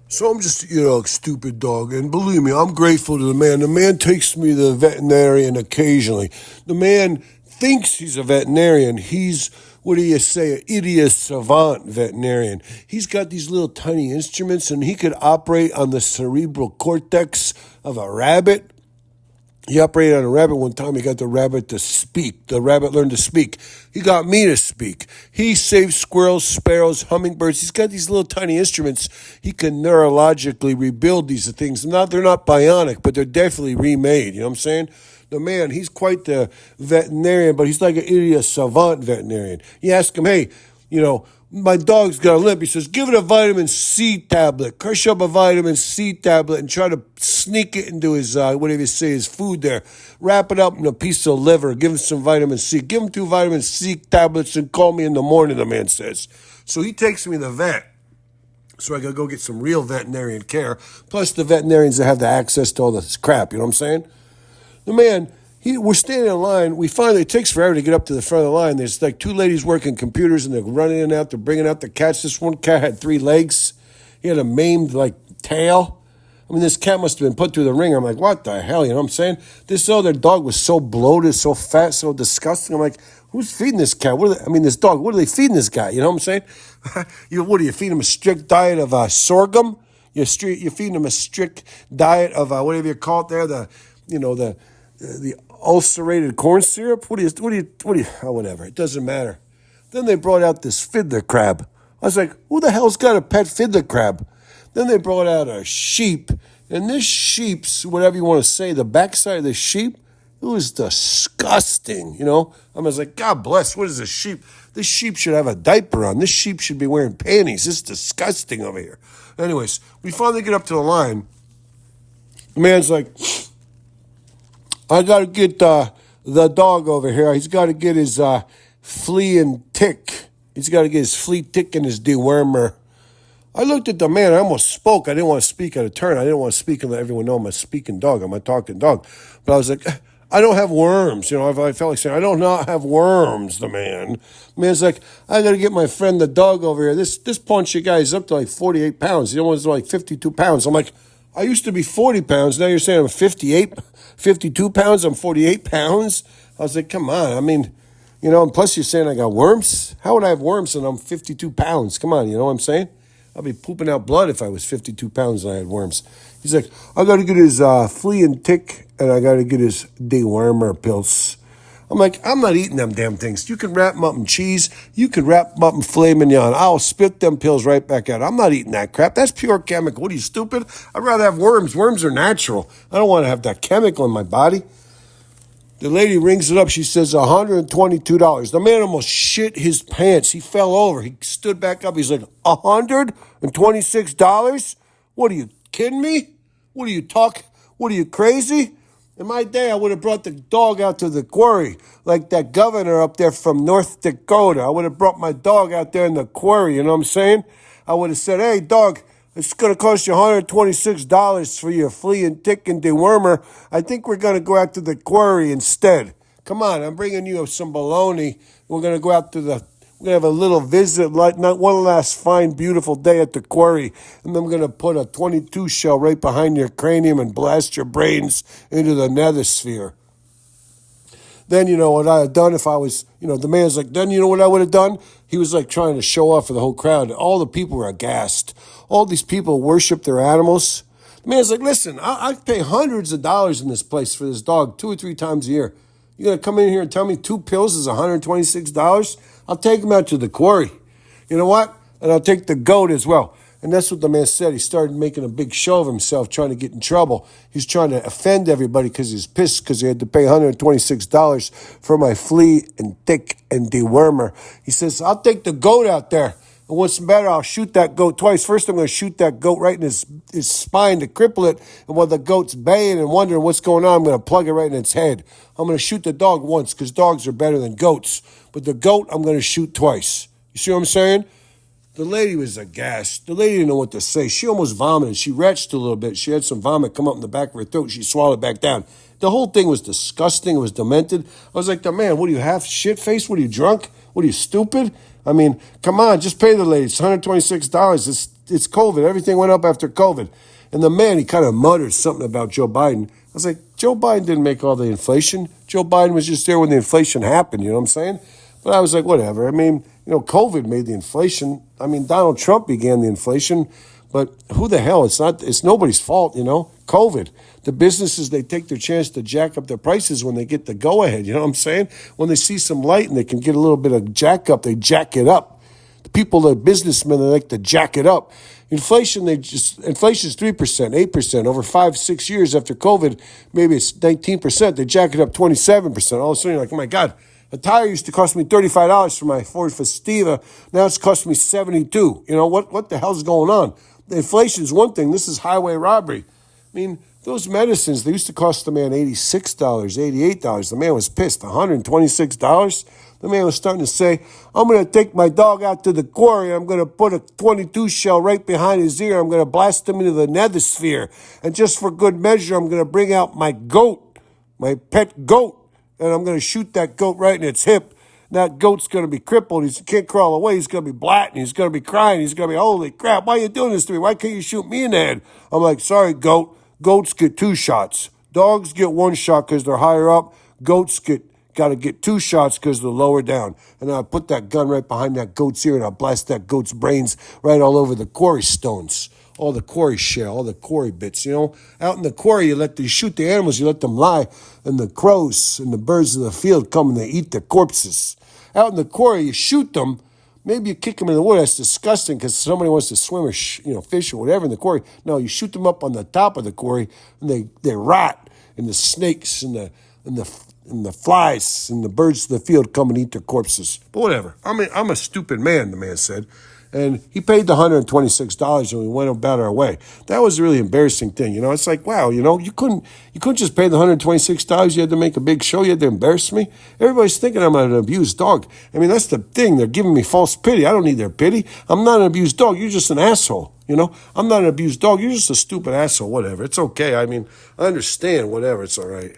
So I'm just, a stupid dog. And believe me, I'm grateful to the man. The man takes me to the veterinarian occasionally. The man thinks he's a veterinarian. He's, what do you say, an idiot savant veterinarian. He's got these little tiny instruments and he could operate on the cerebral cortex of a rabbit. He operated on a rabbit one time. He got the rabbit to speak. The rabbit learned to speak. He got me to speak. He saved squirrels, sparrows, hummingbirds. He's got these little tiny instruments. He can neurologically rebuild these things. They're not bionic, but they're definitely remade. You know what I'm saying? The man, he's quite the veterinarian, but he's like an idiot savant veterinarian. You ask him, hey, my dog's got a limp. He says, give it a vitamin C tablet. Crush up a vitamin C tablet and try to sneak it into his, whatever you say, his food there. Wrap it up in a piece of liver. Give him some vitamin C. Give him 2 vitamin C tablets and call me in the morning, the man says. So he takes me to the vet. So I got to go get some real veterinarian care. Plus the veterinarians that have the access to all this crap, you know what I'm saying? The man, we're standing in line. It takes forever to get up to the front of the line. There's like 2 ladies working computers and they're running in and out. They're bringing out the cats. This one cat had 3 legs. He had a maimed tail. I mean, this cat must have been put through the ringer. I'm like, what the hell? You know what I'm saying? This other dog was so bloated, so fat, so disgusting. I'm like, who's feeding this cat? This dog, what are they feeding this guy? You know what I'm saying? What do you feed him a strict diet of sorghum? You're feeding him a strict diet of whatever you call it there, the ulcerated corn syrup. Whatever. It doesn't matter. Then they brought out this fiddler crab. I was like, who the hell's got a pet fiddler crab? Then they brought out a sheep. And this sheep's, whatever you want to say, the backside of the sheep, it was disgusting, I was like, God bless, what is a sheep? This sheep should have a diaper on. This sheep should be wearing panties. This is disgusting over here. Anyways, we finally get up to the line. The man's like, I got to get the dog over here. He's got to get his flea and tick. He's got to get his flea, tick, and his dewormer. I looked at the man. I almost spoke. I didn't want to speak out of turn. I didn't want to speak and let everyone know I'm a speaking dog. I'm a talking dog. But I was like, I don't have worms. I felt like saying, I don't not have worms, the man. The man's like, I got to get my friend the dog over here. This punchy guy is up to like 48 pounds. The other one's like 52 pounds. I'm like, I used to be 40 pounds. Now you're saying I'm 52 pounds. I'm 48 pounds. I was like, come on. And plus you're saying I got worms. How would I have worms and I'm 52 pounds? Come on, you know what I'm saying? I'd be pooping out blood if I was 52 pounds and I had worms. He's like, I got to get his flea and tick and I got to get his dewormer pills. I'm like, I'm not eating them damn things. You can wrap them up in cheese. You can wrap them up in filet mignon. I'll spit them pills right back out. I'm not eating that crap. That's pure chemical. What are you, stupid? I'd rather have worms. Worms are natural. I don't want to have that chemical in my body. The lady rings it up. She says $122. The man almost shit his pants. He fell over. He stood back up. He's like, $126? What are you kidding me? What are you crazy? In my day, I would have brought the dog out to the quarry like that governor up there from North Dakota. I would have brought my dog out there in the quarry, you know what I'm saying? I would have said, hey, dog, it's going to cost you $126 for your flea and tick and dewormer. I think we're going to go out to the quarry instead. Come on, I'm bringing you some bologna. We're going to go out to we're going to have a little visit, not one last fine, beautiful day at the quarry. And then we're going to put a 22 shell right behind your cranium and blast your brains into the nethersphere. Then you know what I had done if I was, the man's like, then you know what I would have done? He was like trying to show off for the whole crowd. All the people were aghast. All these people worship their animals. The man's like, listen, I pay hundreds of dollars in this place for this dog 2 or 3 times a year. You're going to come in here and tell me 2 pills is $126? I'll take him out to the quarry. You know what? And I'll take the goat as well. And that's what the man said. He started making a big show of himself, trying to get in trouble. He's trying to offend everybody because he's pissed because he had to pay $126 for my flea and tick and dewormer. He says, I'll take the goat out there. And what's better, I'll shoot that goat twice. First, I'm going to shoot that goat right in his spine to cripple it. And while the goat's baying and wondering what's going on, I'm going to plug it right in its head. I'm going to shoot the dog once because dogs are better than goats. But the goat, I'm going to shoot twice. You see what I'm saying? The lady was aghast. The lady didn't know what to say. She almost vomited. She retched a little bit. She had some vomit come up in the back of her throat. She swallowed it back down. The whole thing was disgusting. It was demented. I was like, man, what are you, half shit-faced? What are you, drunk? What are you, stupid? Come on, just pay the lady. It's $126. it's COVID. Everything went up after COVID. And the man, he kind of muttered something about Joe Biden. I was like, Joe Biden didn't make all the inflation. Joe Biden was just there when the inflation happened, you know what I'm saying? But I was like, whatever. I mean, COVID made the inflation. I mean, Donald Trump began the inflation, but who the hell? It's nobody's fault, COVID. The businesses, they take their chance to jack up their prices when they get the go-ahead, you know what I'm saying? When they see some light and they can get a little bit of jack up, they jack it up. The people, the businessmen, they like to jack it up. Inflation is 3%, 8%. Over 5-6 years after COVID, maybe it's 19%. They jack it up 27%. All of a sudden, you're like, oh my God, a tire used to cost me $35 for my Ford Festiva. Now it's costing me $72. What the hell's going on? The inflation is one thing. This is highway robbery. I mean, those medicines, they used to cost the man $86, $88. The man was pissed. $126. The man was starting to say, I'm going to take my dog out to the quarry. I'm going to put a 22 shell right behind his ear. I'm going to blast him into the nethersphere. And just for good measure, I'm going to bring out my goat, my pet goat. And I'm going to shoot that goat right in its hip. That goat's going to be crippled. He can't crawl away. He's going to be blatting. He's going to be crying. He's going to be, holy crap, why are you doing this to me? Why can't you shoot me in the head? I'm like, sorry, goat. Goats get 2 shots. Dogs get 1 shot because they're higher up. Goats got to get 2 shots because they're lower down. And I put that gun right behind that goat's ear and I'll blast that goat's brains right all over the quarry stones. All the quarry shell, all the quarry bits, Out in the quarry, you shoot the animals, you let them lie, and the crows and the birds of the field come and they eat the corpses. Out in the quarry, you shoot them, maybe you kick them in the water. That's disgusting because somebody wants to swim or fish or whatever in the quarry. No, you shoot them up on the top of the quarry and they rot, and the snakes and the flies and the birds of the field come and eat their corpses. But whatever. I mean, I'm a stupid man, the man said. And he paid the $126 and we went about our way. That was a really embarrassing thing. It's like, wow, you couldn't just pay the $126. You had to make a big show. You had to embarrass me. Everybody's thinking I'm an abused dog. I mean, that's the thing. They're giving me false pity. I don't need their pity. I'm not an abused dog. You're just an asshole. I'm not an abused dog. You're just a stupid asshole. Whatever. It's okay. I mean, I understand. Whatever. It's all right.